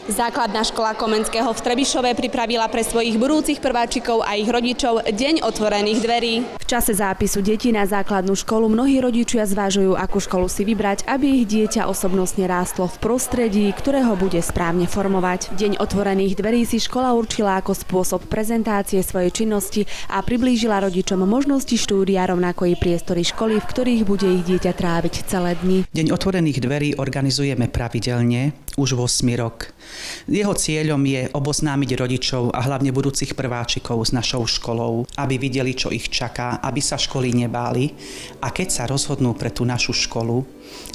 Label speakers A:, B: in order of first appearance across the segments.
A: Základná škola Komenského v Trebišove pripravila pre svojich budúcich prváčikov a ich rodičov Deň otvorených dverí. V čase zápisu detí na základnú školu mnohí rodičia zvažujú, akú školu si vybrať, aby ich dieťa osobnostne rástlo v prostredí, ktoré ho bude správne formovať. Deň otvorených dverí si škola určila ako spôsob prezentácie svojej činnosti a priblížila rodičom možnosti štúdia, rovnako i priestory školy, v ktorých bude ich dieťa tráviť celé dni.
B: Deň otvorených dverí organizujeme pravidelne už 8. rok. Jeho cieľom je oboznámiť rodičov a hlavne budúcich prváčikov s našou školou, aby videli, čo ich čaká, aby sa školy nebáli a keď sa rozhodnú pre tú našu školu,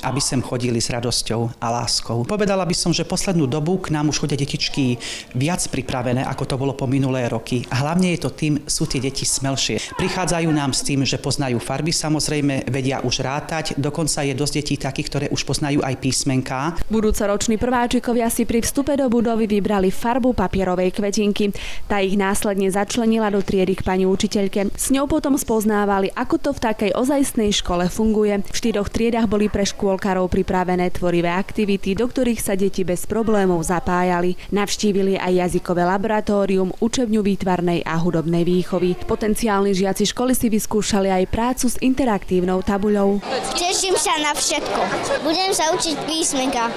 B: aby sem chodili s radosťou a láskou. Povedala by som, že poslednú dobu k nám už chodia detičky viac pripravené, ako to bolo po minulé roky. A hlavne je to tým, sú tie deti smelšie. Prichádzajú nám s tým, že poznajú farby, samozrejme vedia už rátať, dokonca je dosť detí takých, ktoré už poznajú aj písmenká.
A: Budúcoroční prváčikovia si pri vstupe do budovy vybrali farbu papierovej kvetinky. Tá ich následne začlenila do triedy k pani učiteľke. S ňou potom spoznávali, ako to v takej ozajstnej škole funguje. V 4 triedach boli pre škôlkarov pripravené tvorivé aktivity, do ktorých sa deti bez problémov zapájali. Navštívili aj jazykové laboratórium, učebňu výtvarnej a hudobnej výchovy. Potenciálni žiaci školy si vyskúšali aj prácu s interaktívnou tabuľou.
C: Teším sa na všetko. Budem sa učiť písmenka.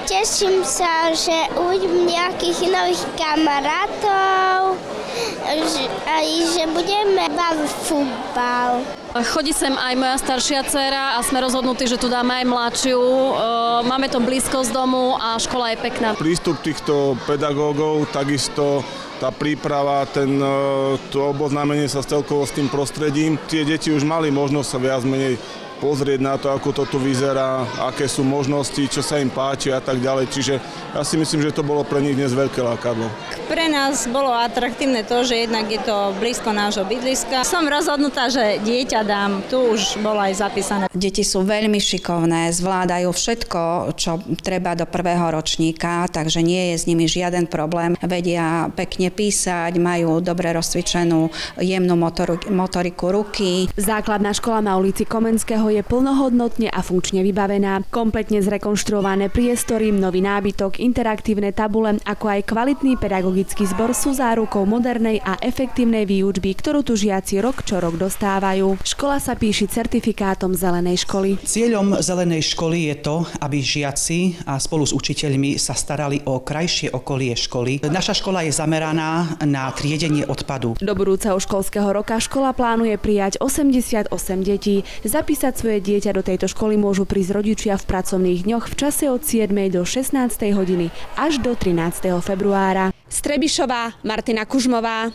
C: Teším sa, že uvidím nejakých nových kamarátov, aj že budeme baviť futbal.
D: Chodí sem aj moja staršia dcéra a sme rozhodnutí, že tu dáme aj mladšiu. Máme to blízko z domu a škola je pekná.
E: Prístup týchto pedagógov, takisto tá príprava, to oboznámenie sa celkovo s tým prostredím. Tie deti už mali možnosť sa viac menej pozrieť na to, ako to tu vyzerá, aké sú možnosti, čo sa im páči a tak ďalej. Čiže ja si myslím, že to bolo pre nich dnes veľké lákadlo.
F: Pre nás bolo atraktívne to, že jednak je to blízko nášho bydliska. Som rozhodnutá, že dieťa dám, tu už bolo aj zapísané.
G: Deti sú veľmi šikovné, zvládajú všetko, čo treba do 1. ročníka, takže nie je s nimi žiaden problém. Vedia pekne písať, majú dobre rozcvičenú jemnú motoriku ruky.
A: Základná škola na ulici Komenského je plnohodnotne a funkčne vybavená. Kompletne zrekonštruované priestory, nový nábytok, interaktívne tabule, ako aj kvalitný pedagogický zbor sú zárukou modernej a efektívnej výučby, ktorú tu žiaci rok čo rok dostávajú. Škola sa píši certifikátom zelenej školy.
B: Cieľom zelenej školy je to, aby žiaci a spolu s učiteľmi sa starali o krajšie okolie školy. Naša škola je zameraná na triedenie odpadu. Do budúceho školského roka škola plánuje prijať 88 detí. Zapísať svoje dieťa do tejto školy môžu prísť rodičia v pracovných dňoch v čase od 7. do 16. hodiny až do 13. februára. Z Trebišova Martina Kužmová.